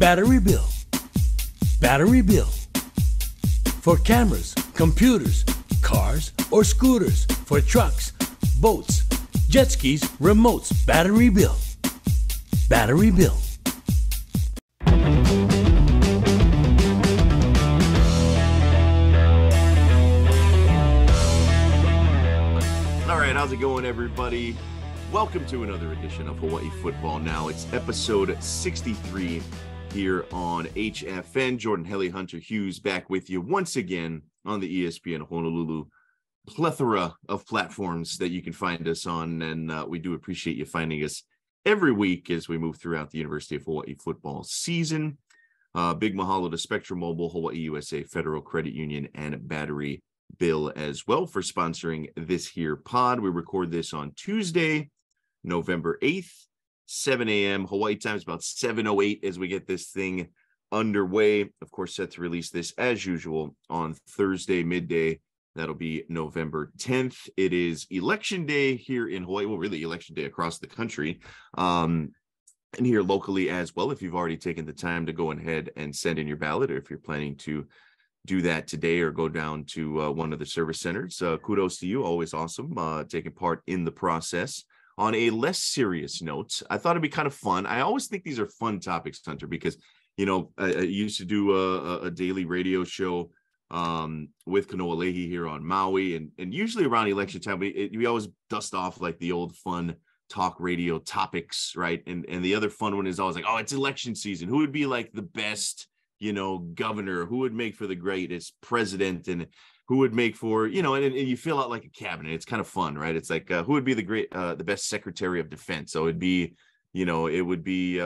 Battery Bill. Battery Bill. For cameras, computers, cars, or scooters, for trucks, boats, jet skis, remotes, Battery Bill. Battery Bill. All right, how's it going, everybody? Welcome to another edition of Hawaii Football Now. It's episode 63 here on HFN. Jordan Helly, Hunter Hughes back with you once again on the ESPN Honolulu plethora of platforms that you can find us on. And we do appreciate you finding us every week as we move throughout the University of Hawaii football season. Big mahalo to Spectrum Mobile, Hawaii USA Federal Credit Union, and Battery Bill as well for sponsoring this here pod. We record this on Tuesday, November 8th, 7 a.m. Hawaii time. Is about 7:08 as we get this thing underway. Of course, set to release this as usual on Thursday midday. That'll be November 10th. It is election day here in Hawaii. Well, really election day across the country. And here locally as well. If you've already taken the time to go ahead and send in your ballot, or if you're planning to do that today or go down to one of the service centers, kudos to you. Always awesome taking part in the process. On a less serious note, I thought it'd be kind of fun. I always think these are fun topics, Hunter, because, you know, I used to do a daily radio show with Kanoa Leahy here on Maui. And usually around election time, we always dust off like the old fun talk radio topics, right? And the other fun one is always like, oh, it's election season. Who would be like the best, you know, governor? Who would make for the greatest president? And who would make for, you know, and you fill out like a cabinet. It's kind of fun, right? It's like, who would be the best Secretary of Defense? So it'd be, you know, it would be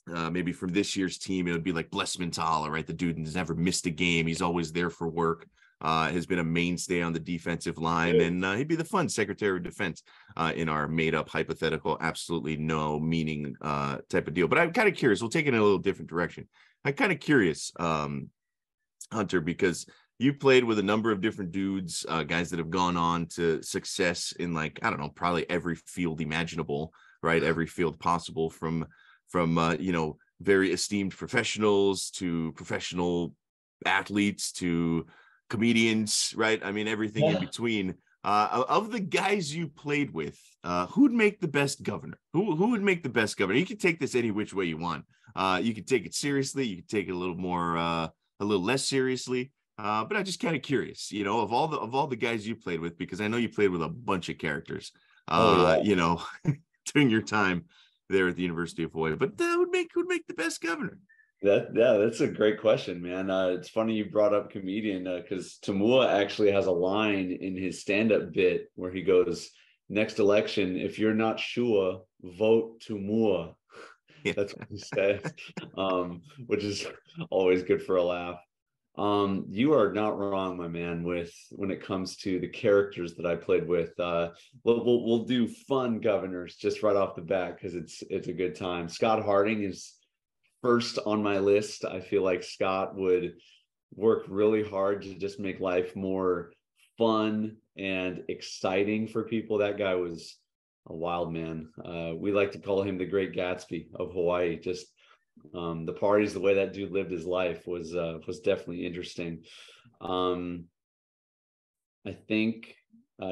maybe from this year's team, it would be like Bless Mintala, right? The dude has never missed a game. He's always there for work, has been a mainstay on the defensive line. And he'd be the fun Secretary of Defense in our made up hypothetical, absolutely no meaning type of deal. But I'm kind of curious. We'll take it in a little different direction. I'm kind of curious, Hunter, because you played with a number of different dudes, guys that have gone on to success in, like, I don't know, probably every field imaginable, right? Every field possible, from you know, very esteemed professionals to professional athletes to comedians, right? I mean, everything in between. Of the guys you played with, who'd make the best governor? Who would make the best governor? You can take this any which way you want. You can take it seriously. You can take it a little more, a little less seriously. But I'm just kind of curious, you know, of all the guys you played with, because I know you played with a bunch of characters, you know, during your time there at the University of Hawaii. But who'd make the best governor? That's a great question, man. It's funny you brought up comedian, because Tamua actually has a line in his stand-up bit where he goes, "Next election, if you're not sure, vote Tamua." Yeah. That's what he says, which is always good for a laugh. You are not wrong, my man, when it comes to the characters that I played with. We'll do fun governors just right off the bat, because it's a good time. Scott Harding is first on my list. I feel like Scott would work really hard to just make life more fun and exciting for people. That guy was a wild man. We like to call him the Great Gatsby of Hawaii. Just the parties, the way that dude lived his life was definitely interesting. I think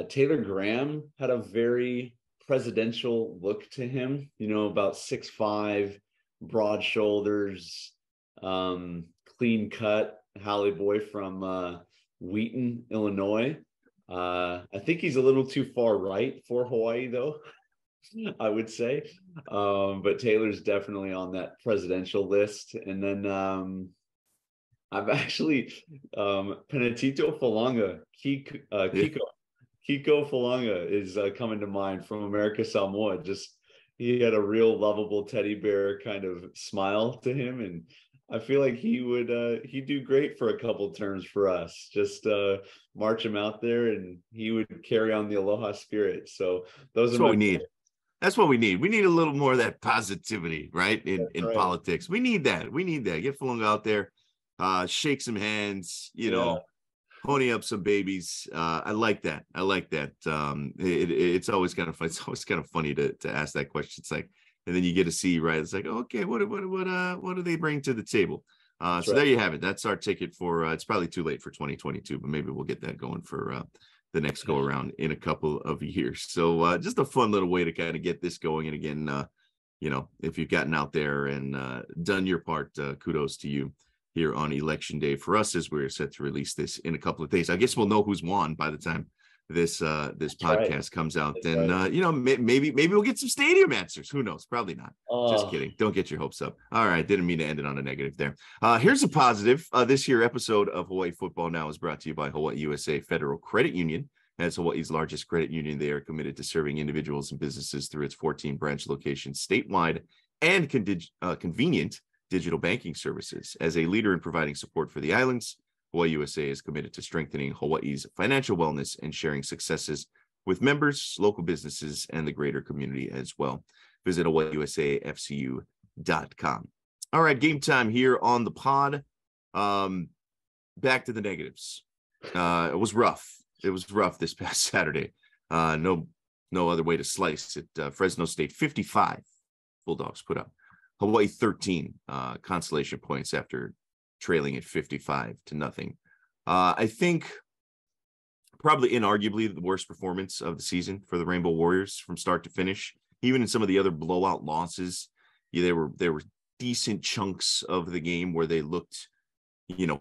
Taylor Graham had a very presidential look to him, you know, about 6'5", broad shoulders, clean cut Halle boy from Wheaton, Illinois. I think he's a little too far right for Hawaii, though, I would say. But Taylor's definitely on that presidential list. And then I've actually Penatito Falanga, Kiko Falanga is coming to mind from America Samoa. Just he had a real lovable teddy bear kind of smile to him, and I feel like he'd do great for a couple terms for us. Just march him out there, and he would carry on the Aloha spirit. So that's what we need. That's what we need. We need a little more of that positivity, right? In politics, we need that. Get Falanga out there, shake some hands, you know, pony up some babies. I like that. It's always kind of fun. It's always kind of funny to ask that question. It's like, and then you get to see, right? It's like, okay, what do they bring to the table? So right. there you have it. That's our ticket for. It's probably too late for 2022, but maybe we'll get that going for the next go around in a couple of years. So just a fun little way to kind of get this going. And again, if you've gotten out there and done your part, kudos to you here on Election Day. For us, as we're set to release this in a couple of days, I guess we'll know who's won by the time this podcast comes out. Then maybe we'll get some stadium answers. Who knows? Probably not. Just kidding. Don't get your hopes up. All right, didn't mean to end it on a negative there. Here's a positive. This year episode of Hawaii Football Now is brought to you by Hawaii USA Federal Credit Union. As Hawaii's largest credit union, they are committed to serving individuals and businesses through its 14 branch locations statewide and convenient digital banking services. As a leader in providing support for the islands, Hawaii USA is committed to strengthening Hawaii's financial wellness and sharing successes with members, local businesses, and the greater community as well. Visit hawaiiusafcu.com. All right, game time here on the pod. Back to the negatives. It was rough. It was rough this past Saturday. No other way to slice it. Fresno State 55 Bulldogs put up. Hawaii 13 consolation points after trailing at 55-0. I think probably inarguably the worst performance of the season for the Rainbow Warriors from start to finish. Even in some of the other blowout losses, there were decent chunks of the game where they looked,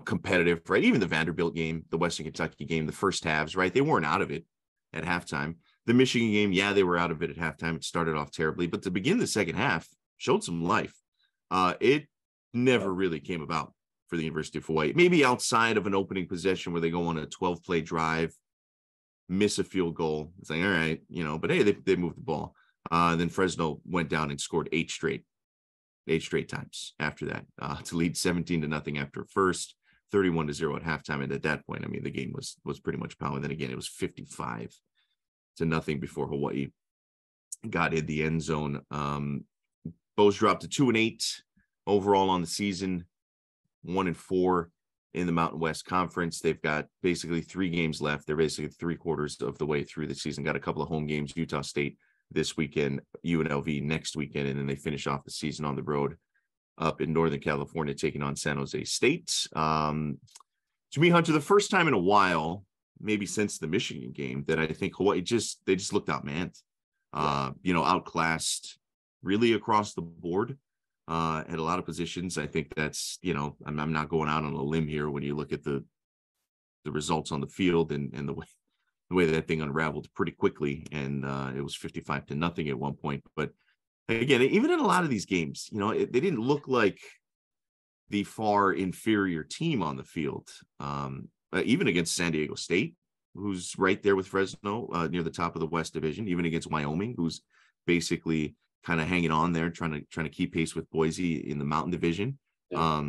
competitive, right? Even the Vanderbilt game, the Western Kentucky game, the first halves, right? They weren't out of it at halftime. The Michigan game, yeah, they were out of it at halftime. It started off terribly, but to begin the second half, showed some life. It never really came about for the University of Hawaii. Maybe outside of an opening possession where they go on a 12-play drive, miss a field goal. It's like, all right, but hey, they moved the ball. Then Fresno went down and scored eight straight times after that to lead 17-0 after first, 31-0 at halftime. And at that point, I mean, the game was pretty much power. Then again, it was 55-0 before Hawaii got in the end zone. Bows dropped to 2-8 overall on the season, 1-4 in the Mountain West Conference. They've got basically 3 games left. They're basically 3/4 of the way through the season. Got a couple of home games, Utah State this weekend, UNLV next weekend, and then they finish off the season on the road up in Northern California, taking on San Jose State. To me, Hunter, the first time in a while, maybe since the Michigan game, that I think Hawaii just looked outmanned, outclassed really across the board at a lot of positions. I think that's, I'm not going out on a limb here when you look at the results on the field and the way that thing unraveled pretty quickly. And it was 55-0 at one point. But again, even in a lot of these games, they didn't look like the far inferior team on the field. Even against San Diego State, who's right there with Fresno near the top of the West Division, even against Wyoming, who's basically kind of hanging on there, trying to keep pace with Boise in the Mountain Division. Yeah.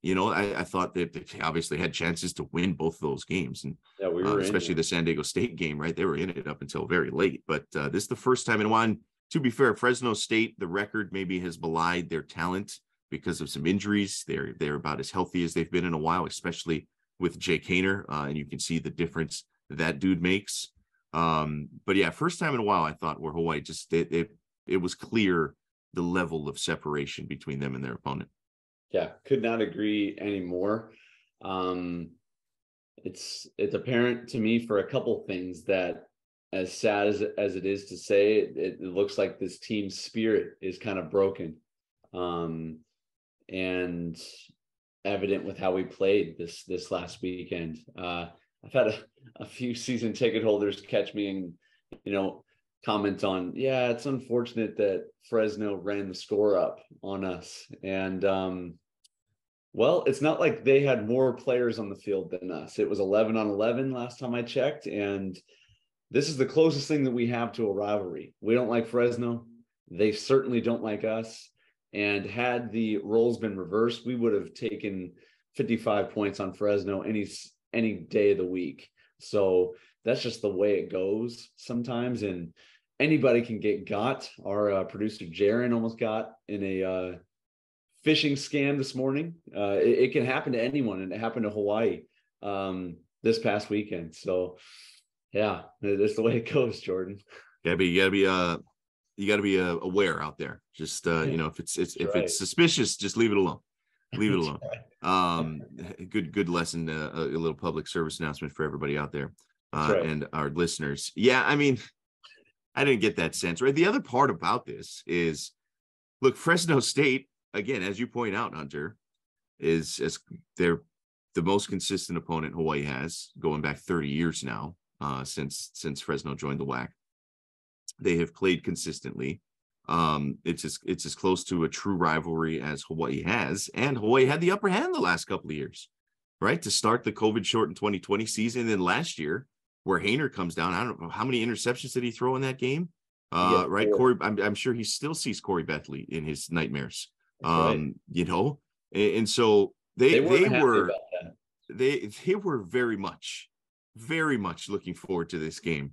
I thought that they obviously had chances to win both of those games, and especially the San Diego State game, right? They were in it up until very late. But this is the first time in a while. To be fair, Fresno State, the record maybe has belied their talent because of some injuries. They're about as healthy as they've been in a while, especially with Jake Haener, and you can see the difference that dude makes. But yeah, first time in a while, I thought where Hawaii just it was clear the level of separation between them and their opponent. Yeah, could not agree anymore. It's apparent to me for a couple things that, as sad as it is to say, it looks like this team's spirit is kind of broken, and evident with how we played this last weekend. I've had a few season ticket holders catch me and comment on, yeah, it's unfortunate that Fresno ran the score up on us. And well, it's not like they had more players on the field than us. It was 11-on-11 last time I checked, and this is the closest thing that we have to a rivalry. We don't like Fresno. They certainly don't like us. And had the roles been reversed, we would have taken 55 points on Fresno any day of the week. So that's just the way it goes sometimes. And anybody can get got. Our producer Jaron almost got in a phishing scam this morning. It can happen to anyone, and it happened to Hawaii this past weekend. So yeah, that's the way it goes, Jordan. You gotta be you got to be aware out there. Just if it's suspicious, just leave it alone. Leave it alone. Good lesson. A little public service announcement for everybody out there and our listeners. Yeah, I mean, I didn't get that sense. Right. The other part about this is, look, Fresno State, again, as you point out, Hunter, is they're the most consistent opponent Hawaii has, going back 30 years now, since Fresno joined the WAC. They have played consistently. It's as close to a true rivalry as Hawaii has, and Hawaii had the upper hand the last couple of years, right? To start the COVID-shortened 2020 season, and then last year, where Haener comes down, I don't know how many interceptions did he throw in that game, right? Corey, I'm sure he still sees Corey Bethley in his nightmares, right. And so they were very much looking forward to this game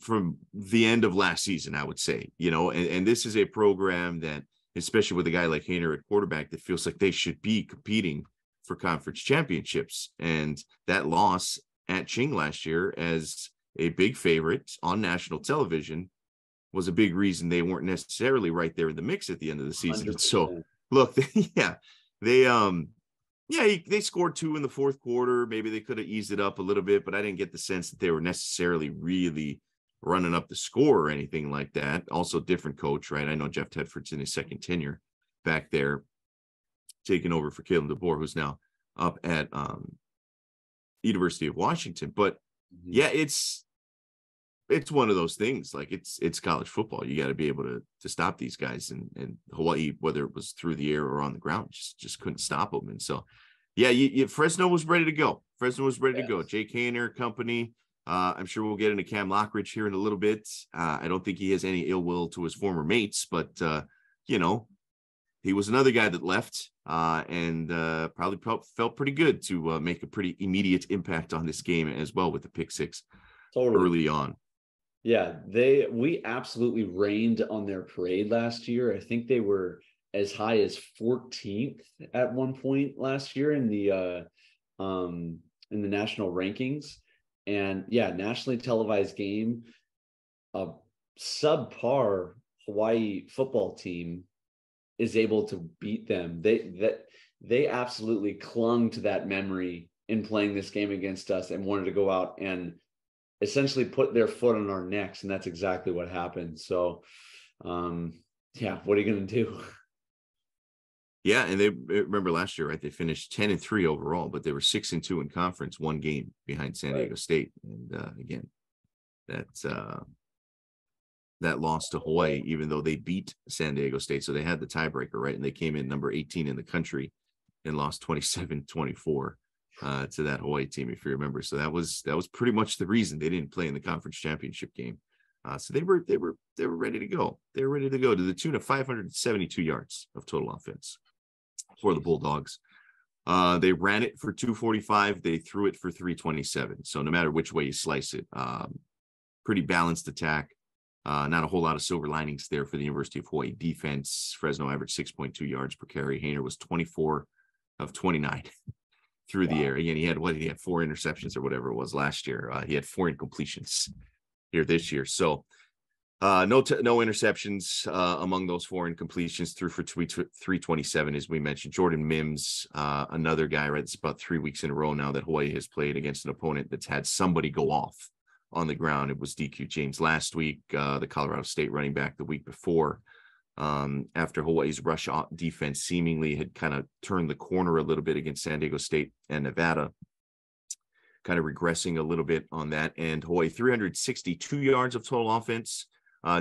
from the end of last season, I would say, and this is a program that, especially with a guy like Haener at quarterback, that feels like they should be competing for conference championships. And that loss at Ching last year as a big favorite on national television was a big reason they weren't necessarily right there in the mix at the end of the season. 100%. So look, they scored 2 in the fourth quarter. Maybe they could have eased it up a little bit, but I didn't get the sense that they were necessarily really running up the score or anything like that. Also different coach, right? I know Jeff Tedford's in his second tenure back there, taking over for Caleb DeBoer, who's now up at University of Washington. But yeah, it's one of those things. Like it's college football. You got to be able to stop these guys, and Hawaii, whether it was through the air or on the ground, just couldn't stop them. And so, yeah, Fresno was ready to go. To go. Jake Haener company. I'm sure we'll get into Cam Lockridge here in a little bit. I don't think he has any ill will to his former mates, but he was another guy that left and probably felt pretty good to make a pretty immediate impact on this game as well with the pick six early on. Yeah, we absolutely rained on their parade last year. I think they were as high as 14th at one point last year in the national rankings. And yeah, nationally televised game, a subpar Hawaii football team is able to beat them. They absolutely clung to that memory in playing this game against us and wanted to go out and essentially put their foot on our necks. And that's exactly what happened. So, what are you going to do? Yeah. And they remember last year, right? They finished 10-3 overall, but they were 6-2 in conference, one game behind San Diego State. And again, that loss to Hawaii, even though they beat San Diego State. So they had the tiebreaker, right? And they came in number 18 in the country and lost 27-24 to that Hawaii team, if you remember. So that was pretty much the reason they didn't play in the conference championship game. So they were ready to go. They were ready to go to the tune of 572 yards of total offense for the Bulldogs. They ran it for 245. They threw it for 327. So no matter which way you slice it, pretty balanced attack. Not a whole lot of silver linings there for the University of Hawaii defense. Fresno averaged 6.2 yards per carry. Haener was 24 of 29 through the air. Again, he had 4 interceptions or whatever it was last year. He had 4 incompletions here this year. So no interceptions among those 4 incompletions, threw for 327, as we mentioned. Jordan Mims, another guy, right? It's about 3 weeks in a row now that Hawaii has played against an opponent that's had somebody go off on the ground. It was DQ James last week, the Colorado State running back the week before, after Hawaii's rush defense seemingly had kind of turned the corner a little bit against San Diego State and Nevada, kind of regressing a little bit on that. And Hawaii, 362 yards of total offense,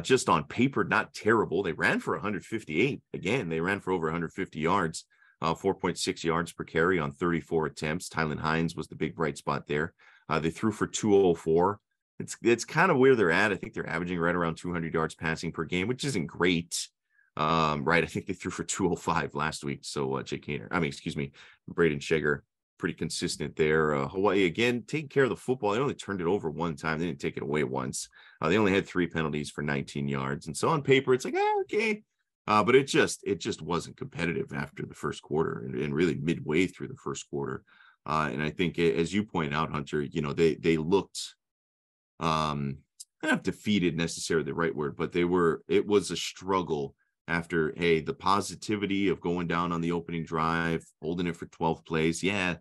just on paper, not terrible. They ran for 158. Again, they ran for over 150 yards, 4.6 yards per carry on 34 attempts. Tylen Hines was the big bright spot there. They threw for 204. It's kind of where they're at. I think they're averaging right around 200 yards passing per game, which isn't great. Right. I think they threw for 205 last week. So Braden Sheger, pretty consistent there. Hawaii, again, taking care of the football. They only turned it over one time. They didn't take it away once. They only had 3 penalties for 19 yards. And so on paper, it's like, okay. But it just wasn't competitive after the first quarter and really midway through the first quarter. And I think, as you point out, Hunter, they looked not defeated necessarily the right word, but it was a struggle after, hey, the positivity of going down on the opening drive, holding it for 12 plays. Yeah,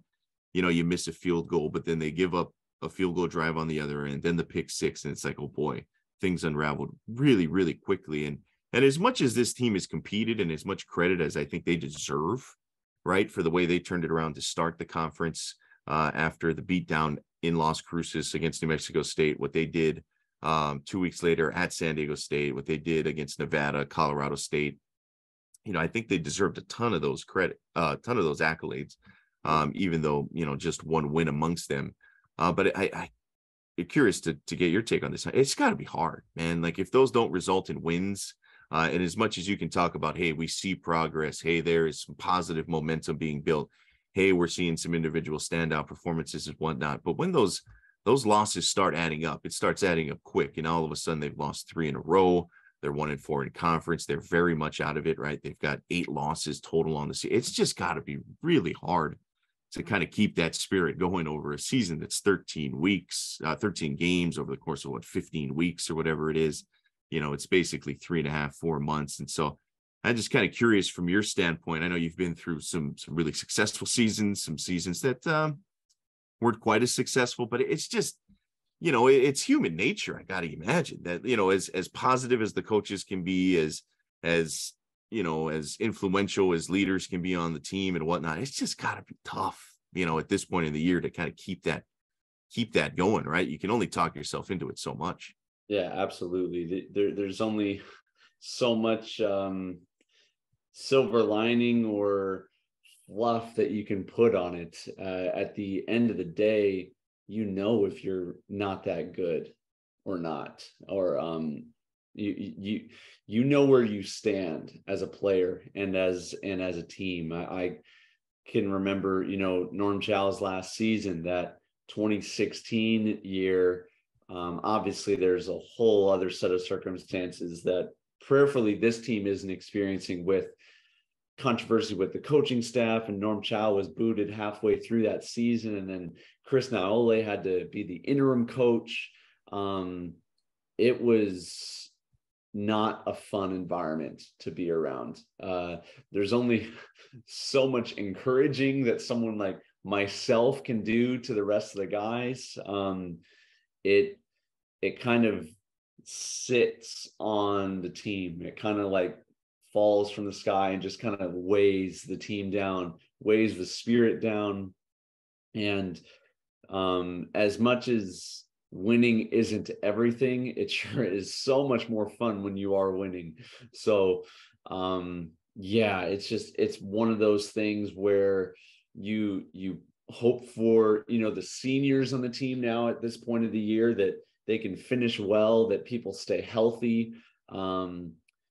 you miss a field goal, but then they give up a field goal drive on the other end, then the pick six, and it's like, oh boy, things unraveled really, really quickly. And as much as this team has competed, and as much credit as I think they deserve, right, for the way they turned it around to start the conference after the beatdown in Las Cruces against New Mexico State, what they did 2 weeks later at San Diego State, what they did against Nevada, Colorado State, I think they deserved a ton of those accolades, even though, just one win amongst them. But I'm curious to get your take on this. It's got to be hard, man. Like, if those don't result in wins, and as much as you can talk about, hey, we see progress, hey, there is some positive momentum being built, hey, we're seeing some individual standout performances and whatnot. But when those losses start adding up, it starts adding up quick. And all of a sudden they've lost 3 in a row. They're 1-4 in conference. They're very much out of it, right? They've got 8 losses total on the season. It's just got to be really hard to kind of keep that spirit going over a season that's 13 games over the course of 15 weeks or whatever it is. It's basically 3.5, 4 months. And so I'm just kind of curious from your standpoint. I know you've been through some really successful seasons, some seasons that weren't quite as successful, but it's just, it's human nature. I got to imagine that, as positive as the coaches can be, as influential as leaders can be on the team and whatnot, it's just got to be tough, at this point in the year to kind of keep that going, right? You can only talk yourself into it so much. Yeah, absolutely. There's only so much silver lining or fluff that you can put on it. At the end of the day, if you're not that good or not, or you where you stand as a player and as a team. I can remember, Norm Chow's last season, that 2016 year. Obviously, there's a whole other set of circumstances that prayerfully this team isn't experiencing, with controversy with the coaching staff, and Norm Chow was booted halfway through that season, and then Chris Naole had to be the interim coach. It was not a fun environment to be around. There's only so much encouraging that someone like myself can do to the rest of the guys. It kind of sits on the team. It kind of like falls from the sky and just kind of weighs the team down, weighs the spirit down. And as much as winning isn't everything, it sure is so much more fun when you are winning. So it's one of those things where you hope for, the seniors on the team now at this point of the year, that they can finish well, that people stay healthy,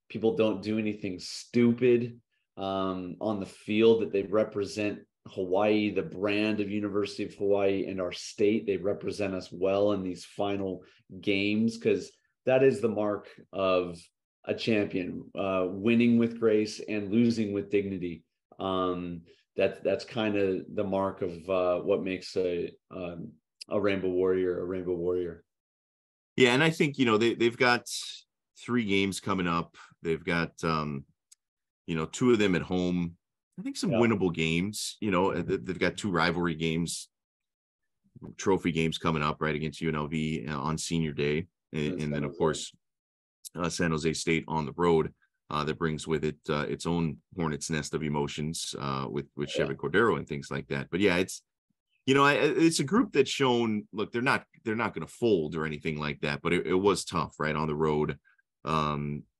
people don't do anything stupid on the field, that they represent Hawaii, the brand of University of Hawaii, and our state. They represent us well in these final games, because that is the mark of a champion, winning with grace and losing with dignity. That's kind of the mark of what makes a Rainbow Warrior a Rainbow Warrior. Yeah, and I think they've got 3 games coming up. They've got 2 of them at home. I think some winnable games. They've got 2 rivalry games, trophy games coming up, right, against UNLV on Senior Day, and then of course San Jose State on the road. That brings with it its own hornet's nest of emotions with Chevy Cordero and things like that. But yeah, it's it's a group that's shown, look, they're not going to fold or anything like that, but it was tough, right, on the road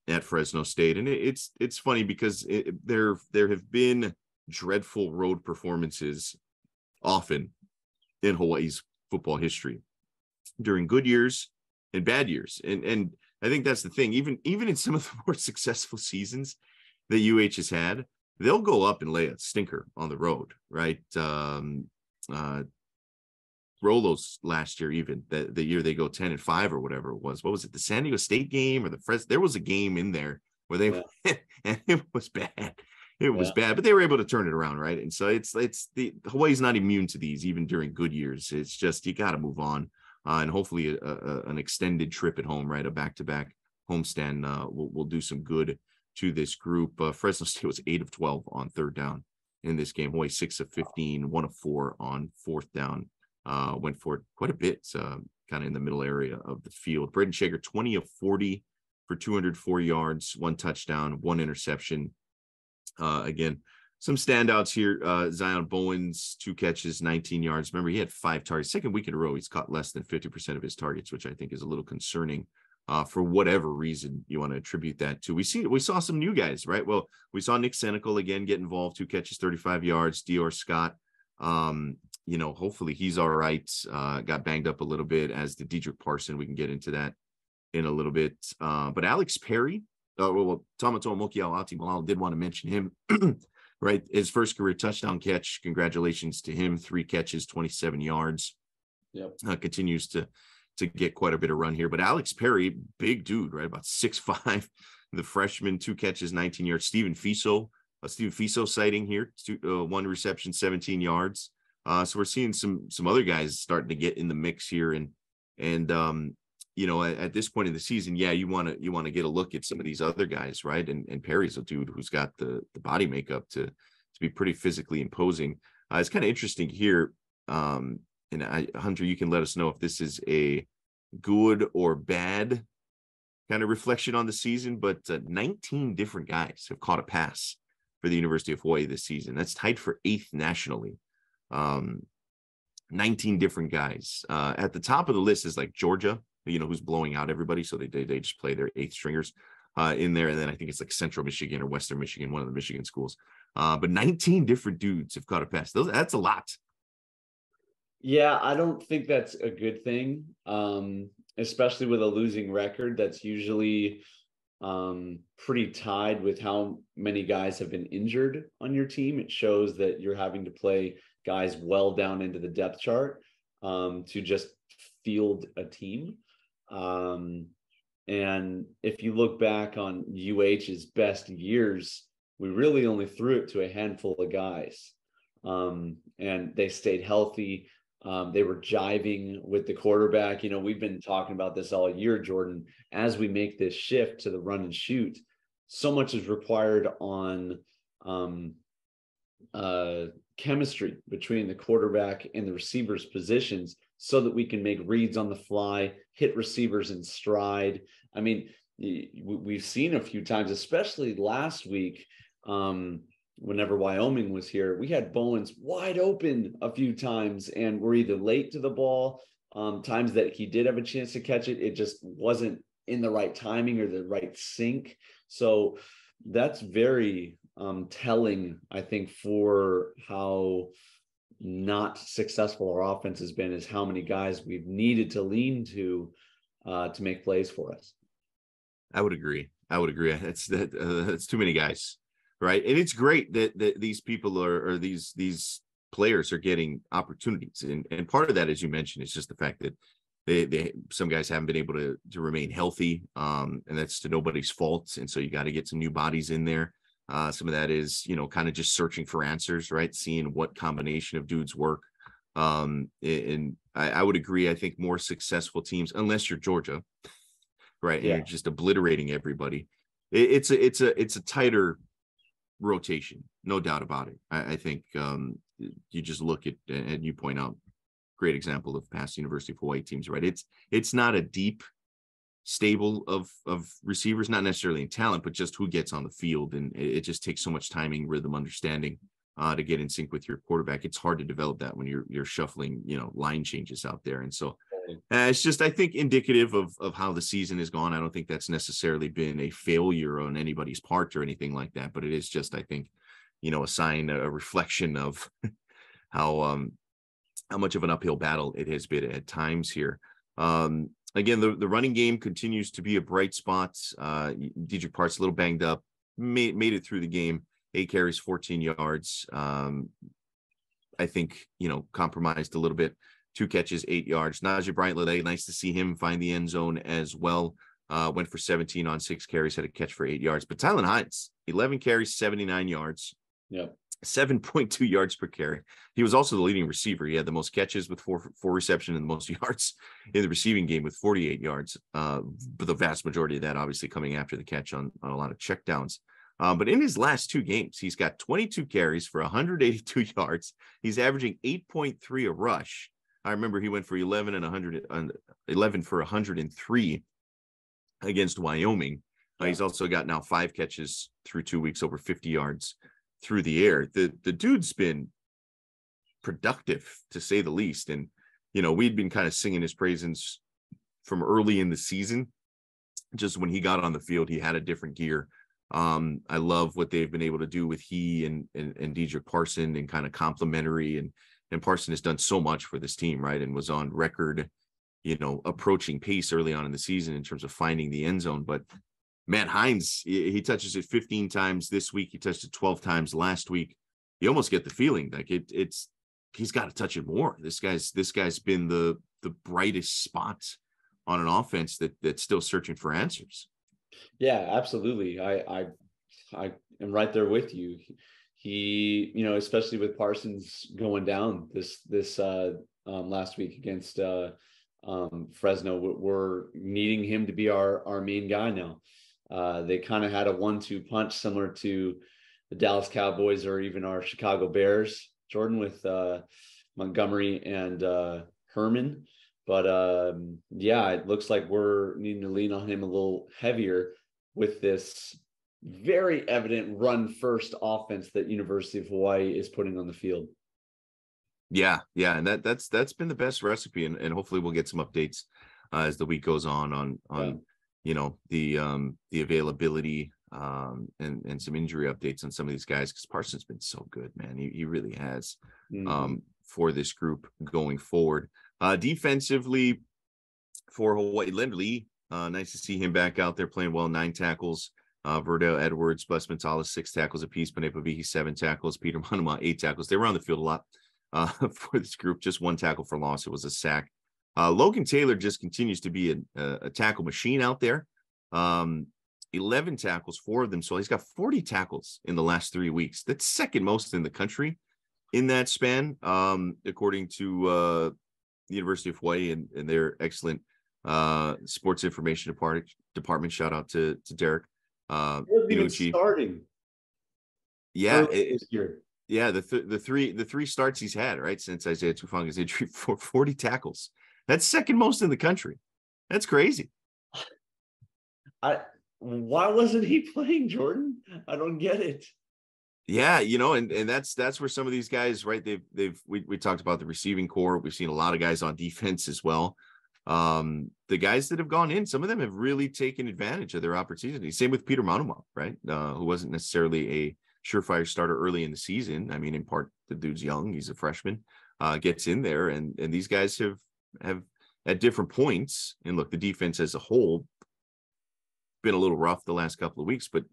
at Fresno State. And it's funny because there have been dreadful road performances often in Hawaii's football history, during good years and bad years. And I think that's the thing. Even in some of the more successful seasons that UH has had, they'll go up and lay a stinker on the road, right? Rolos last year, even the year they go 10-5 or whatever it was. What was it? The San Diego State game or the Fresno? There was a game in there where they and it was bad. It was bad, but they were able to turn it around, right? And so it's the Hawaii's not immune to these, even during good years. It's just, you got to move on and hopefully an extended trip at home, right? A back-to-back homestand will do some good to this group. Fresno State was 8 of 12 on third down in this game. Hawaii 6 of 15, 1 of 4 on fourth down. Went for it quite a bit, kind of in the middle area of the field. Braden Shaker, 20 of 40 for 204 yards, 1 touchdown, 1 interception. Again, some standouts here. Zion Bowens, 2 catches, 19 yards. Remember, he had 5 targets. Second week in a row, he's caught less than 50% of his targets, which I think is a little concerning. For whatever reason you want to attribute that to. We saw some new guys, right? Well, we saw Nick Senecal again get involved, 2 catches, 35 yards. Dior Scott, hopefully he's all right. Got banged up a little bit, as did Dedrick Parson. We can get into that in a little bit. But Alex Perry, Tamato Mokiao Malal did want to mention him, right? His first career touchdown catch. Congratulations to him. 3 catches, 27 yards. Yep. Continues to get quite a bit of run here. But Alex Perry, big dude, right? About 6'5", the freshman, 2 catches, 19 yards. Stephen Fiso sighting here, 1 reception, 17 yards. So we're seeing some other guys starting to get in the mix here. And at this point in the season, you want to get a look at some of these other guys, right? And Perry's a dude who's got the body makeup to be pretty physically imposing. It's kind of interesting here. And Hunter, you can let us know if this is a good or bad kind of reflection on the season, but 19 different guys have caught a pass for the University of Hawaii this season. That's tied for 8th nationally. 19 different guys. At the top of the list is like Georgia, who's blowing out everybody. So they just play their 8th stringers in there. And then I think it's like Central Michigan or Western Michigan, one of the Michigan schools. But 19 different dudes have caught a pass. That's a lot. Yeah, I don't think that's a good thing, especially with a losing record. That's usually pretty tied with how many guys have been injured on your team. It shows that you're having to play guys well down into the depth chart to just field a team. And if you look back on UH's best years, we really only threw it to a handful of guys, and they stayed healthy. They were jiving with the quarterback. We've been talking about this all year, Jordan. As we make this shift to the run and shoot, so much is required on chemistry between the quarterback and the receivers' positions so that we can make reads on the fly, hit receivers in stride. I mean, we've seen a few times, especially last week, whenever Wyoming was here, we had Bowens wide open a few times and we're either late to the ball, times that he did have a chance to catch it. It just wasn't in the right timing or the right sync. So that's very telling, I think, for how not successful our offense has been, is how many guys we've needed to lean to make plays for us. I would agree. That's too many guys. Right. And it's great that these people or these players are getting opportunities. And part of that, as you mentioned, is just the fact that some guys haven't been able to remain healthy. And that's to nobody's fault. And so you got to get some new bodies in there. Some of that is, kind of just searching for answers, right? Seeing what combination of dudes work. And I would agree. I think more successful teams, unless you're Georgia, right? And you're just obliterating everybody. It's a tighter rotation, no doubt about it. I think you just look at, and you point out, great example of past University of Hawaii teams, right? It's not a deep stable of receivers, not necessarily in talent, but just who gets on the field, and it just takes so much timing, rhythm, understanding to get in sync with your quarterback. It's hard to develop that when you're shuffling, line changes out there. And so it's just, I think, indicative of how the season has gone. I don't think that's necessarily been a failure on anybody's part or anything like that, but it is just, I think, a sign, a reflection of how much of an uphill battle it has been at times here. Again, the running game continues to be a bright spot. Dedrick Parson, a little banged up, made it through the game. 8 carries, 14 yards. I think, compromised a little bit. 2 catches, 8 yards. Najee Bryant-Lede, nice to see him find the end zone as well. Went for 17 on 6 carries, had a catch for 8 yards. But Tylan Hines, 11 carries, 79 yards. Yep. 7.2 yards per carry. He was also the leading receiver. He had the most catches with four reception and the most yards in the receiving game with 48 yards. But the vast majority of that obviously coming after the catch on a lot of checkdowns. But in his last 2 games, he's got 22 carries for 182 yards. He's averaging 8.3 a rush. I remember he went for 11 for 103 against Wyoming. He's also got now 5 catches through 2 weeks over 50 yards through the air. The dude's been productive, to say the least. And, we'd been kind of singing his praises from early in the season. Just when he got on the field, he had a different gear. I love what they've been able to do with he and Dedrick Parson, and kind of complimentary. And Parson has done so much for this team, right? And was on record, approaching pace early on in the season in terms of finding the end zone. But Matt Hines, he touches it 15 times this week. He touched it 12 times last week. You almost get the feeling like he's got to touch it more. This guy's been the brightest spot on an offense that's still searching for answers. Yeah, absolutely. I am right there with you. He, especially with Parsons going down this last week against Fresno, we're needing him to be our main guy now. They kind of had a 1-2 punch similar to the Dallas Cowboys or even our Chicago Bears, Jordan, with Montgomery and Herman. But it looks like we're needing to lean on him a little heavier with this very evident run first offense that University of Hawaii is putting on the field. Yeah. And that's been the best recipe. And hopefully we'll get some updates as the week goes on the availability and some injury updates on some of these guys, because Parsons been so good, man. He really has for this group going forward. Defensively for Hawaii, Leonard Lee, nice to see him back out there playing well. 9 tackles. Verdell Edwards, Bus Mentalis, 6 tackles apiece. Panepavihi, 7 tackles. Peter Manuma, 8 tackles. They were on the field a lot for this group. Just 1 tackle for loss. It was a sack. Logan Taylor just continues to be a tackle machine out there. 11 tackles, 4 of them. So he's got 40 tackles in the last 3 weeks. That's second most in the country in that span, according to the University of Hawaii and their excellent sports information department. Shout out to Derek. Even starting. Yeah, the three starts he's had, right, since Isaiah Tufanga's injury, for 40 tackles. That's second most in the country. That's crazy. Why wasn't he playing, Jordan? I don't get it. Yeah, and that's where some of these guys, right? We talked about the receiving core. We've seen a lot of guys on defense as well. The guys that have gone in, some of them have really taken advantage of their opportunities. Same with Peter Manuma, right? Who wasn't necessarily a surefire starter early in the season. I mean, in part, the dude's young. He's a freshman, gets in there, and these guys have at different points. And look, the defense as a whole been a little rough the last couple of weeks, but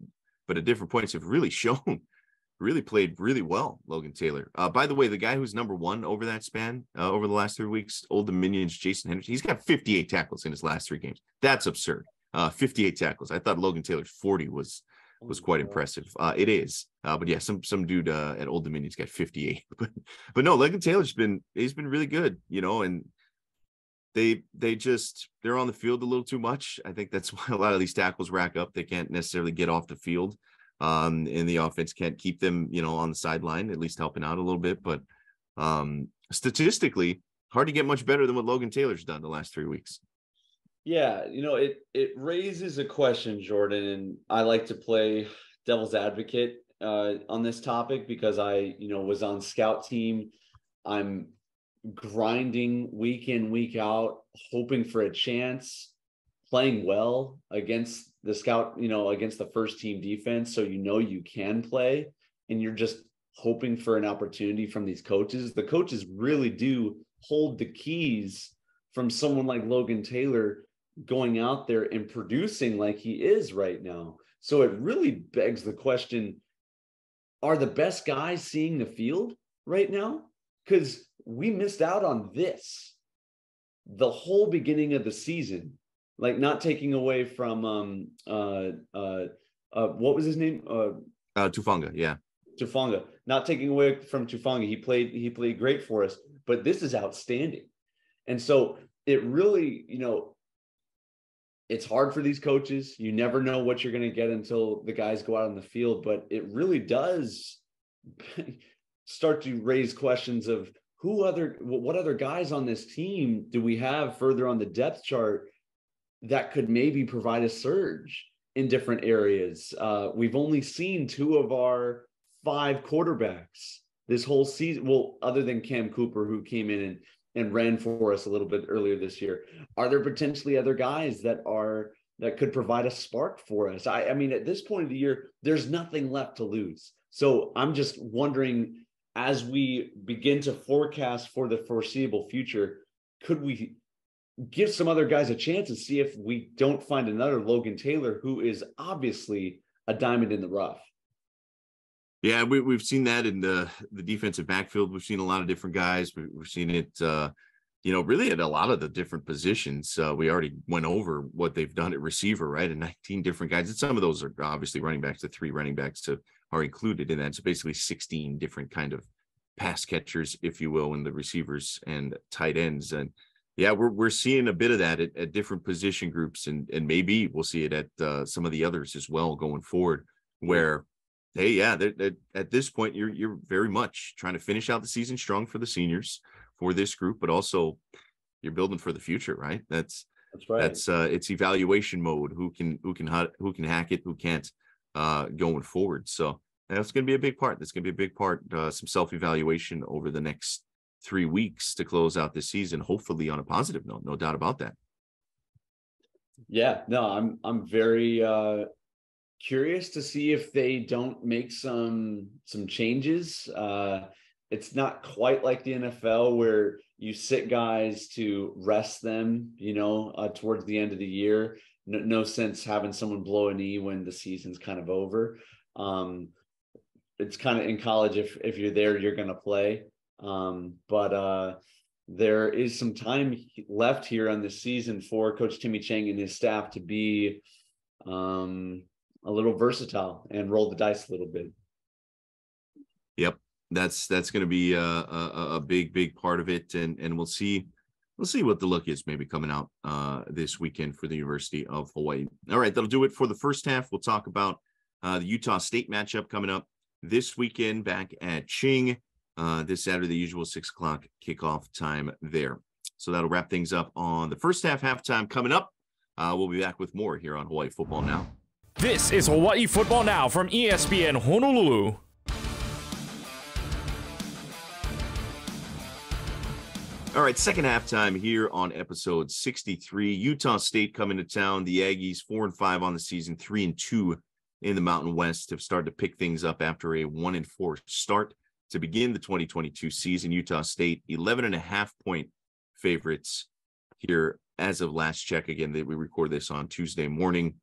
at different points have really played really well. Logan Taylor, by the way, the guy who's number 1 over that span, over the last 3 weeks, Old Dominion's Jason Henderson, he's got 58 tackles in his last 3 games. That's absurd. 58 tackles. I thought Logan Taylor's 40 was quite impressive. It is, but yeah, some dude at Old Dominion's got 58. but no, Logan Taylor's been really good, and they're on the field a little too much. I think that's why a lot of these tackles rack up. They can't necessarily get off the field. And the offense can't keep them, on the sideline, at least helping out a little bit. But statistically, hard to get much better than what Logan Taylor's done the last 3 weeks. Yeah, it raises a question, Jordan, and I like to play devil's advocate on this topic because I, was on scout team. I'm grinding week in, week out, hoping for a chance, playing well against the scout, against the first team defense. So, you can play, and you're just hoping for an opportunity from these coaches. The coaches really do hold the keys from someone like Logan Taylor going out there and producing like he is right now. So it really begs the question, are the best guys seeing the field right now? Because we missed out on this the whole beginning of the season, like not taking away from what was his name? Tufanga, yeah. Tufanga. not taking away from Tufangi. He played great for us, but this is outstanding. And so it really, it's hard for these coaches. You never know what you're going to get until the guys go out on the field, but it really does start to raise questions of what other guys on this team do we have further on the depth chart that could maybe provide a surge in different areas. We've only seen 2 of our 5 quarterbacks this whole season. Well, other than Cam Cooper, who came in and ran for us a little bit earlier this year. Are there potentially other guys that could provide a spark for us? I mean, at this point of the year, there's nothing left to lose. So I'm just wondering, as we begin to forecast for the foreseeable future, could we give some other guys a chance and see if we don't find another Logan Taylor, who is obviously a diamond in the rough? Yeah, we've seen that in the defensive backfield. We've seen a lot of different guys. We've seen it, really at a lot of the different positions. We already went over what they've done at receiver, right? And 19 different guys. And some of those are obviously running backs. The 3 running backs are included in that. So basically 16 different kind of pass catchers, if you will, in the receivers and tight ends. And yeah, we're seeing a bit of that at different position groups, and maybe we'll see it at some of the others as well going forward, where, hey, yeah, at this point, you're very much trying to finish out the season strong for the seniors, for this group, but also you're building for the future, right? That's right. It's evaluation mode. Who can hack it, who can't, going forward. So that's going to be a big part. That's going to be a big part. Some self-evaluation over the next 3 weeks to close out this season, hopefully on a positive note. No doubt about that. Yeah, no, I'm very curious to see if they don't make some changes. It's not quite like the NFL where you sit guys to rest them, towards the end of the year. No sense having someone blow a knee when the season's kind of over. It's kind of in college, if you're there, you're going to play. But there is some time left here on this season for Coach Timmy Chang and his staff to be a little versatile and roll the dice a little bit. Yep. That's going to be a big part of it. And we'll see what the look is maybe coming out this weekend for the University of Hawaii. All right. That'll do it for the first half. We'll talk about the Utah State matchup coming up this weekend back at Ching this Saturday, the usual 6:00 kickoff time there. So that'll wrap things up on the first halftime coming up. We'll be back with more here on Hawaii Football Now. This is Hawaii Football Now from ESPN Honolulu. All right, second halftime here on episode 63. Utah State coming to town. The Aggies 4-5 on the season, 3-2 in the Mountain West, have started to pick things up after a 1-4 start to begin the 2022 season. Utah State 11.5-point favorites here as of last check. Again, we record this on Tuesday morning,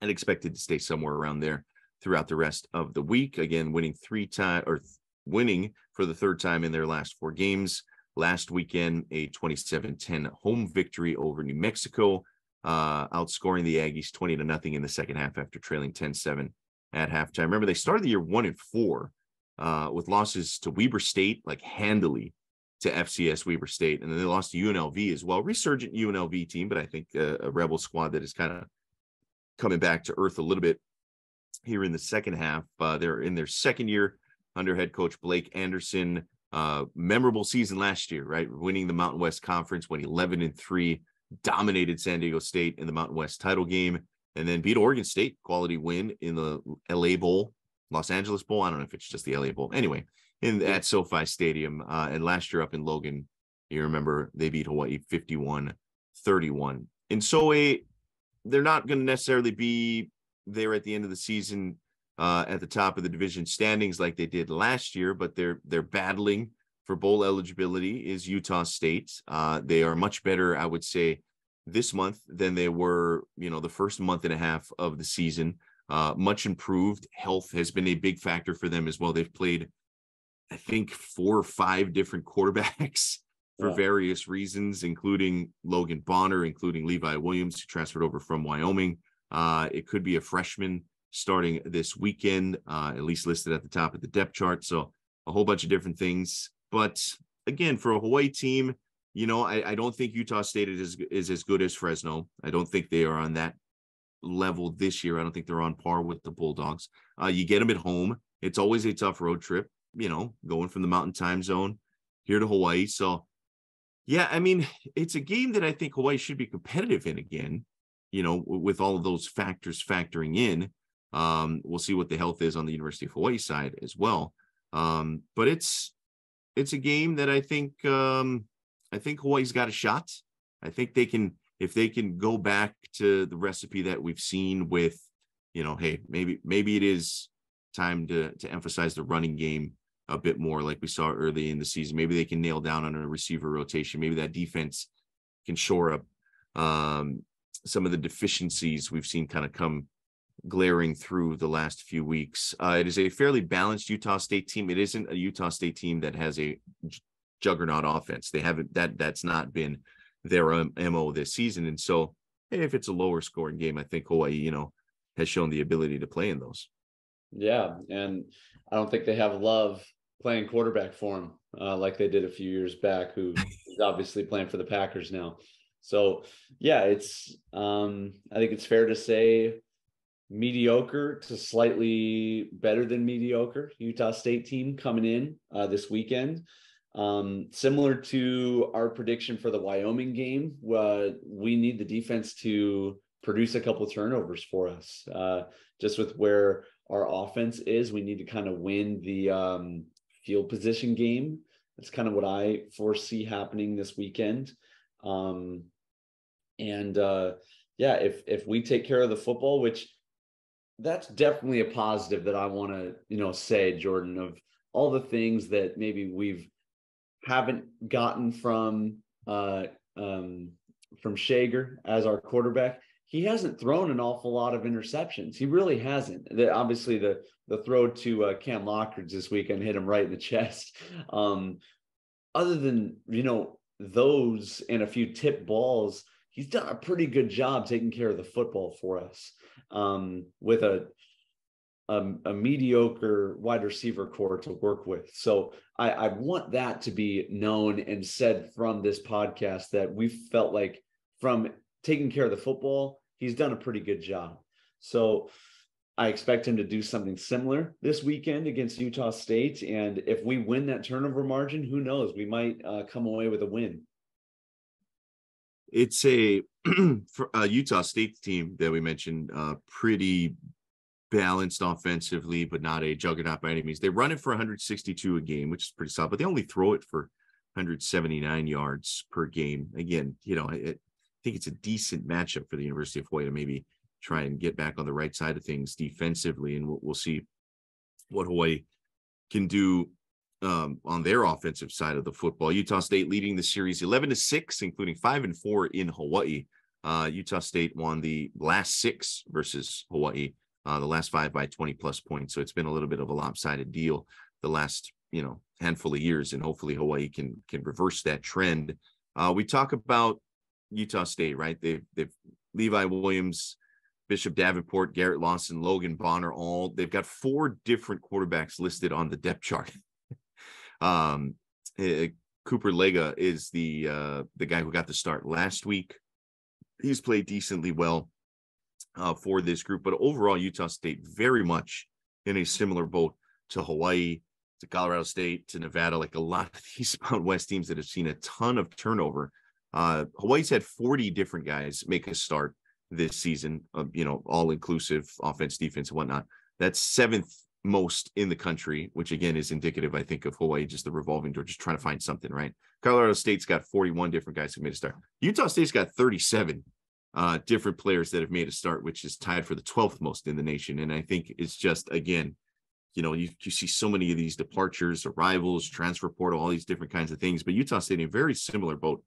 and expected to stay somewhere around there throughout the rest of the week. Again, winning for the third time in their last 4 games. Last weekend, a 27-10 home victory over New Mexico, outscoring the Aggies 20-0 in the second half after trailing 10-7 at halftime. Remember, they started the year 1-4 with losses to Weber State, like handily, to FCS Weber State, and then they lost to UNLV as well. Resurgent UNLV team, but I think a Rebel squad that is kind of coming back to earth a little bit here in the second half. They're in their second year under head coach Blake Anderson. Memorable season last year, right? Winning the Mountain West Conference, went 11-3, dominated San Diego State in the Mountain West title game, and then beat Oregon State, quality win in the LA Bowl, Los Angeles Bowl. I don't know if it's just the LA Bowl. Anyway, at SoFi Stadium. And last year up in Logan, you remember they beat Hawaii 51-31. And so they're not going to necessarily be there at the end of the season at the top of the division standings like they did last year, but they're battling for bowl eligibility is Utah State. They are much better, I would say, this month than they were, the first month and a half of the season. Much improved. Health has been a big factor for them as well. They've played, I think, 4 or 5 different quarterbacks for various reasons, including Logan Bonner, including Levi Williams, who transferred over from Wyoming. It could be a freshman starting this weekend, at least listed at the top of the depth chart. So a whole bunch of different things. But again, for a Hawaii team, I don't think Utah State is as good as Fresno. I don't think they are on that level this year. I don't think they're on par with the Bulldogs. You get them at home. It's always a tough road trip, going from the Mountain Time Zone here to Hawaii. So, yeah, I mean, it's a game that I think Hawaii should be competitive in again, with all of those factors factoring in. We'll see what the health is on the University of Hawaii side as well. But it's a game that I think Hawaii's got a shot. I think if they can go back to the recipe that we've seen with, hey, maybe it is time to emphasize the running game a bit more, like we saw early in the season. Maybe they can nail down on a receiver rotation. Maybe that defense can shore up some of the deficiencies we've seen kind of come glaring through the last few weeks. It is a fairly balanced Utah State team. It isn't a Utah State team that has a juggernaut offense. They haven't, that's not been their MO this season. And so, hey, if it's a lower scoring game, I think Hawaii, has shown the ability to play in those. Yeah. And I don't think they have Love playing quarterback for him like they did a few years back, who is obviously playing for the Packers now. So yeah, it's I think it's fair to say mediocre to slightly better than mediocre Utah State team coming in this weekend. Similar to our prediction for the Wyoming game, we need the defense to produce a couple turnovers for us. Just with where our offense is, we need to kind of win the field position game. That's kind of what I foresee happening this weekend. If we take care of the football, which that's definitely a positive that I want to, say, Jordan, of all the things that maybe haven't gotten from Shager as our quarterback. He hasn't thrown an awful lot of interceptions. He really hasn't. Obviously, the throw to Cam Lockridge this weekend hit him right in the chest. Other than, those and a few tip balls, he's done a pretty good job taking care of the football for us with a mediocre wide receiver core to work with. So I want that to be known and said from this podcast, that we felt like from taking care of the football, he's done a pretty good job. So I expect him to do something similar this weekend against Utah State. And if we win that turnover margin, who knows, we might come away with a win. It's a Utah State team that we mentioned, pretty balanced offensively, but not a juggernaut by any means. They run it for 162 a game, which is pretty solid, but they only throw it for 179 yards per game. Again, I think it's a decent matchup for the University of Hawaii to maybe try and get back on the right side of things defensively, and we'll see what Hawaii can do on their offensive side of the football. Utah State leading the series 11-6, including 5-4 in Hawaii. Utah State won the last 6 versus Hawaii, the last 5 by 20 plus points. So it's been a little bit of a lopsided deal the last, handful of years, and hopefully Hawaii can reverse that trend. We talk about Utah State, right? They've Levi Williams, Bishop Davenport, Garrett Lawson, Logan Bonner, they've got 4 different quarterbacks listed on the depth chart. Cooper Lega is the guy who got the start last week. He's played decently well for this group, but overall Utah State very much in a similar boat to Hawaii, to Colorado State, to Nevada, like a lot of these Mountain West teams that have seen a ton of turnover. Hawaii's had 40 different guys make a start this season, all inclusive, offense, defense, and whatnot. That's 7th most in the country, which again is indicative, I think, of Hawaii, just the revolving door, just trying to find something, right? Colorado State's got 41 different guys who made a start. Utah State's got 37 different players that have made a start, which is tied for the 12th most in the nation. And I think it's just, again, you see so many of these departures, arrivals, transfer portal, all these different kinds of things. But Utah State in a very similar boat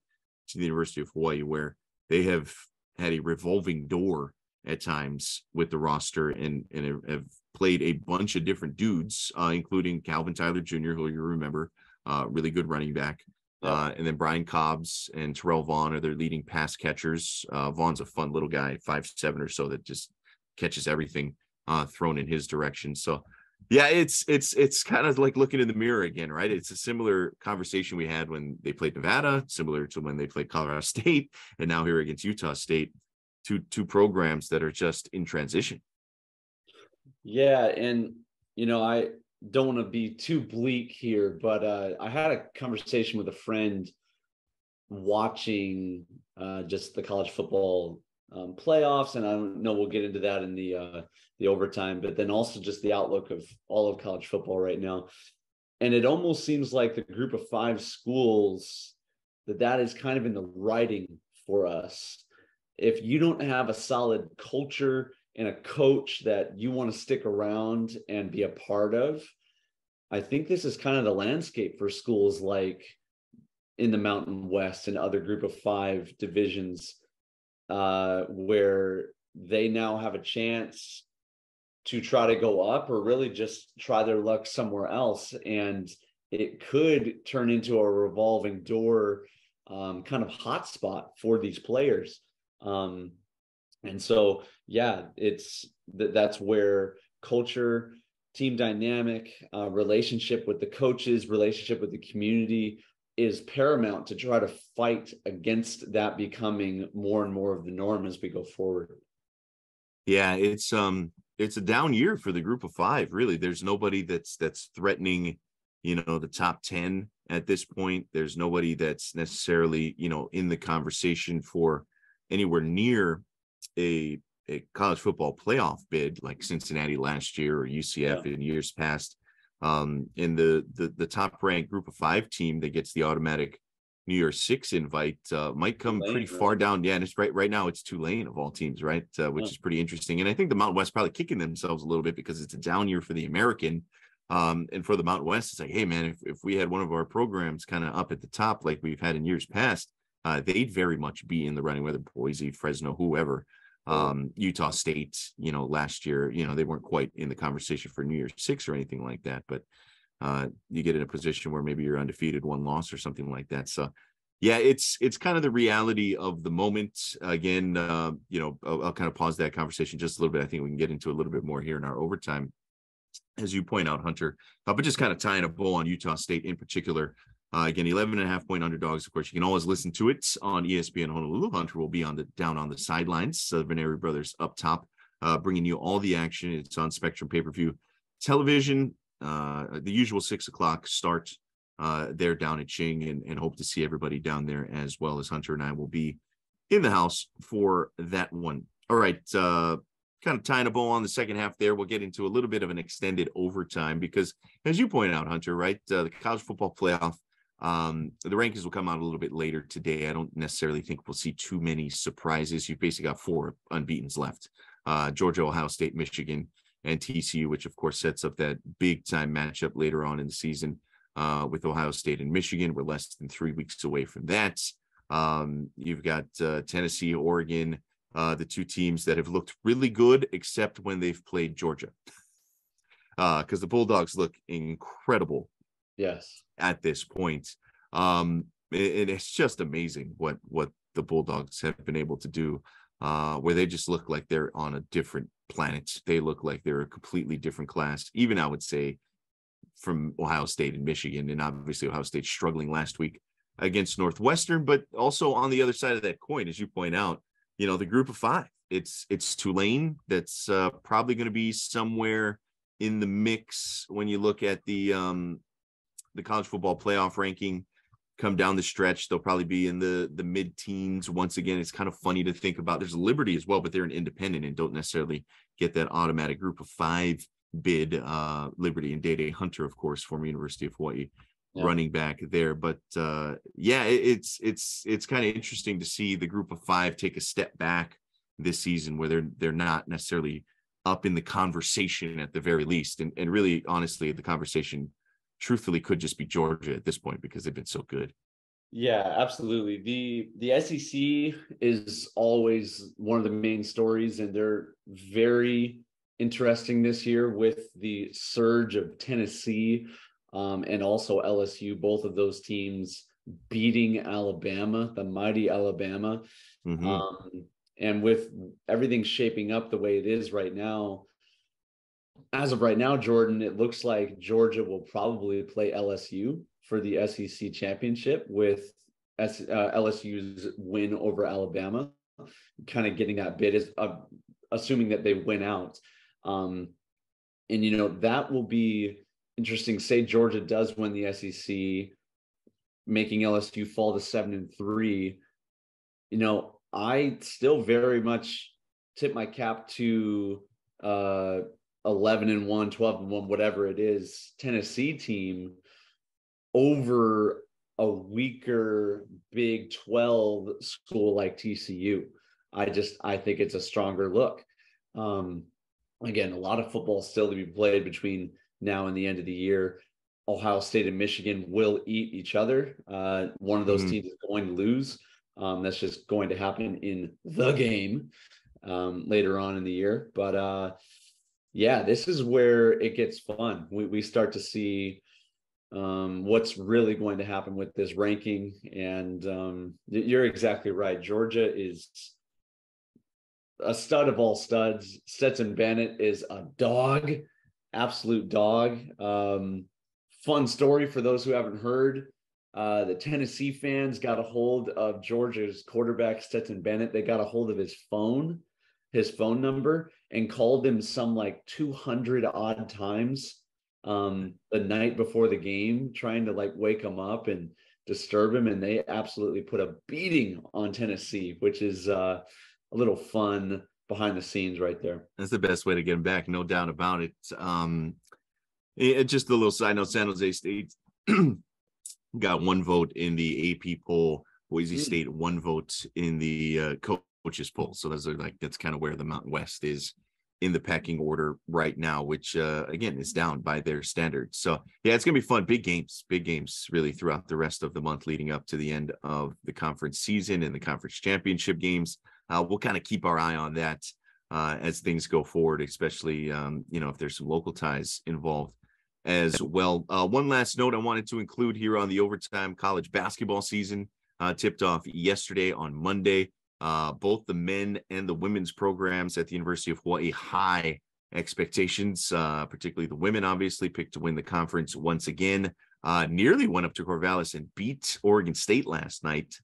to the University of Hawaii, where they have had a revolving door at times with the roster and have played a bunch of different dudes, including Calvin Tyler Jr., who you remember, really good running back. And then Brian Cobbs and Terrell Vaughn are their leading pass catchers. Vaughn's a fun little guy, 5'7" or so, that just catches everything. thrown in his direction. So yeah, it's kind of like looking in the mirror again, right? It's a similar conversation we had when they played Nevada, similar to when they played Colorado State, and now here against Utah State, two programs that are just in transition. Yeah, and I don't want to be too bleak here, but I had a conversation with a friend watching just the college football playoffs, and I don't know, we'll get into that in the overtime, but then also just the outlook of all of college football right now. And it almost seems like the group of 5 schools that is kind of in the writing for us. If you don't have a solid culture and a coach that you want to stick around and be a part of, I think this is kind of the landscape for schools like in the Mountain West and other group of 5 divisions, where they now have a chance to try to go up or really just try their luck somewhere else. And it could turn into a revolving door kind of hotspot for these players. And so, yeah, that's where culture, team dynamic, relationship with the coaches, relationship with the community is paramount to try to fight against that becoming more and more of the norm as we go forward. Yeah, it's a down year for the group of 5. Really, there's nobody that's threatening, the top 10 at this point. There's nobody that's necessarily, in the conversation for anywhere near a college football playoff bid like Cincinnati last year or UCF in years past. In the top ranked group of 5 team that gets the automatic New Year's 6 invite might come pretty far down. Yeah, and it's right now it's Tulane of all teams, right? Which is pretty interesting. And I think the Mountain West probably kicking themselves a little bit because it's a down year for the American. And for the Mountain West, it's like, hey man, if we had one of our programs kind of up at the top like we've had in years past, they'd very much be in the running, whether Boise, Fresno, whoever. Utah State, last year, they weren't quite in the conversation for New Year's 6 or anything like that, but you get in a position where maybe you're undefeated, 1 loss or something like that. So yeah, it's kind of the reality of the moment. Again, I'll kind of pause that conversation just a little bit. I think we can get into a little bit more here in our overtime, as you point out, Hunter, but just kind of tying a bow on Utah State in particular. Again, 11.5-point underdogs. Of course, you can always listen to it on ESPN Honolulu. Hunter will be down on the sidelines. Veneri Brothers up top, bringing you all the action. It's on Spectrum pay-per-view television. The usual 6 o'clock start there down at Ching, and hope to see everybody down there, as well as Hunter and I will be in the house for that one. All right. Kind of tying a bow on the second half there. We'll get into a little bit of an extended overtime because, as you pointed out, Hunter, right, the college football playoff, the rankings will come out a little bit later today. I don't necessarily think we'll see too many surprises. You've basically got 4 unbeatens left. Georgia, Ohio State, Michigan, and TCU, which of course sets up that big time matchup later on in the season with Ohio State and Michigan. We're less than 3 weeks away from that. You've got Tennessee, Oregon, the 2 teams that have looked really good, except when they've played Georgia, because the Bulldogs look incredible. Yes. At this point, and it's just amazing what the Bulldogs have been able to do, where they just look like they're on a different planet. They look like they're a completely different class, even I would say from Ohio State and Michigan. And obviously Ohio State struggling last week against Northwestern, but also on the other side of that coin, as you point out, the group of 5, it's Tulane that's probably going to be somewhere in the mix when you look at the college football playoff ranking come down the stretch. They'll probably be in the mid-teens. Once again, it's kind of funny to think about. There's Liberty as well, but they're an independent and don't necessarily get that automatic group of 5 bid. Liberty and Day Hunter, of course, former University of Hawaii running back there. But it's kind of interesting to see the group of 5 take a step back this season, where they're not necessarily up in the conversation at the very least. And really, honestly, the conversation truthfully could just be Georgia at this point because they've been so good. Yeah, absolutely. The SEC is always one of the main stories, and they're very interesting this year with the surge of Tennessee and also LSU, both of those teams beating Alabama, the mighty Alabama. And with everything shaping up the way it is right now, as of right now, Jordan, it looks like Georgia will probably play LSU for the SEC championship with LSU's win over Alabama, kind of getting that bid is assuming that they win out. And, you know, that will be interesting. Say Georgia does win the SEC, making LSU fall to 7-3. You know, I still very much tip my cap to 11-1, 12-1, whatever it is, Tennessee team over a weaker Big 12 school like TCU. I think it's a stronger look. Again, a lot of football still to be played between now and the end of the year. Ohio State and Michigan will eat each other. One of those teams is going to lose. That's just going to happen in the game later on in the year. But yeah, this is where it gets fun. We start to see what's really going to happen with this ranking. And you're exactly right. Georgia is a stud of all studs. Stetson Bennett is a dog, absolute dog. Fun story for those who haven't heard. The Tennessee fans got a hold of Georgia's quarterback, Stetson Bennett. They got a hold of his phone number, and called him some like 200 odd times the night before the game, trying to like wake him up and disturb him. And they absolutely put a beating on Tennessee, which is a little fun behind the scenes right there. That's the best way to get him back, no doubt about it. Just a little side note, San Jose State got one vote in the AP poll. Boise State, one vote in the coaches poll. So that's kind of where the Mountain West is in the pecking order right now, which again is down by their standards. So yeah, it's gonna be fun. Big games really throughout the rest of the month leading up to the end of the conference season and the conference championship games. We'll kind of keep our eye on that as things go forward, especially if there's some local ties involved as well. One last note I wanted to include here on the overtime: college basketball season tipped off yesterday on Monday. Both the men and the women's programs at the University of Hawaii, high expectations, particularly the women obviously picked to win the conference once again. Nearly went up to Corvallis and beat Oregon State last night.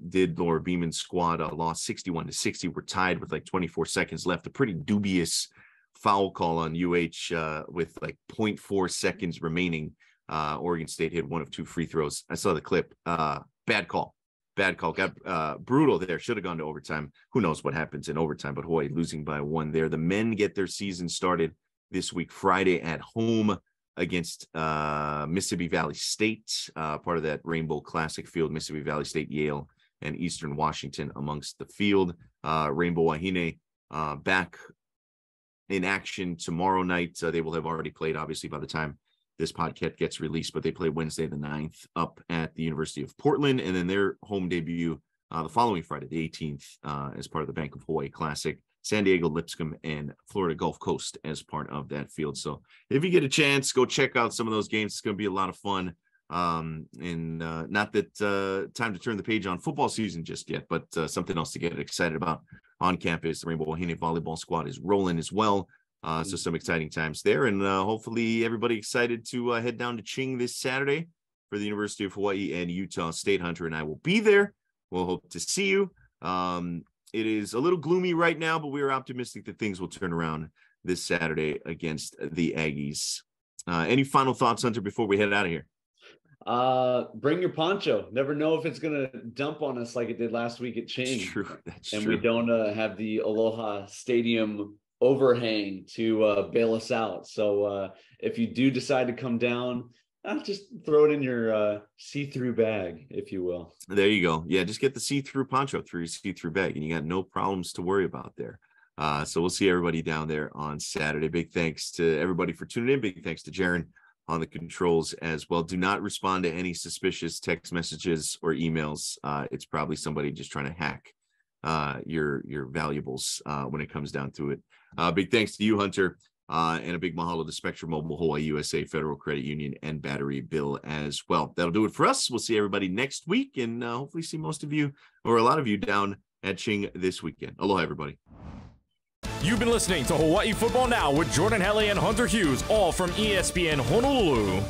Did Laura Beeman's squad lost 61-60. We're tied with like 24 seconds left. A pretty dubious foul call on UH with like 0.4 seconds remaining. Oregon State hit one of two free throws. I saw the clip. Bad call. Got brutal there. Should have gone to overtime. Who knows what happens in overtime, but Hawaii losing by one there. The men get their season started this week, Friday at home against Mississippi Valley State, part of that Rainbow Classic field. Mississippi Valley State, Yale, and Eastern Washington amongst the field. Rainbow Wahine back in action tomorrow night. They will have already played, obviously, by the time this podcast gets released, but they play Wednesday the 9th up at the University of Portland, and then their home debut the following Friday, the 18th, as part of the Bank of Hawaii Classic. San Diego, Lipscomb, and Florida Gulf Coast as part of that field. So if you get a chance, go check out some of those games. It's going to be a lot of fun. And not that time to turn the page on football season just yet, but something else to get excited about on campus. The Rainbow Wahine volleyball squad is rolling as well. So some exciting times there. And hopefully everybody excited to head down to Ching this Saturday for the University of Hawaii and Utah State. Hunter and I will be there. We'll hope to see you. It is a little gloomy right now, but we are optimistic that things will turn around this Saturday against the Aggies. Any final thoughts, Hunter, before we head out of here? Bring your poncho. Never know if it's going to dump on us like it did last week at Ching. That's true. We don't have the Aloha Stadium overhang to bail us out. So if you do decide to come down, just throw it in your see-through bag, if you will. There you go. Yeah, just get the see-through poncho through your see-through bag, and you got no problems to worry about there. So we'll see everybody down there on Saturday. Big thanks to everybody for tuning in. Big thanks to Jaron on the controls as well. Do not respond to any suspicious text messages or emails. It's probably somebody just trying to hack your valuables when it comes down to it. Big thanks to you, Hunter. And a big mahalo to Spectrum Mobile, Hawaii USA, Federal Credit Union, and Battery Bill as well. That'll do it for us. We'll see everybody next week, and hopefully see most of you, or a lot of you, down at Ching this weekend. Aloha, everybody. You've been listening to Hawaii Football Now with Jordan Helly and Hunter Hughes, all from ESPN Honolulu.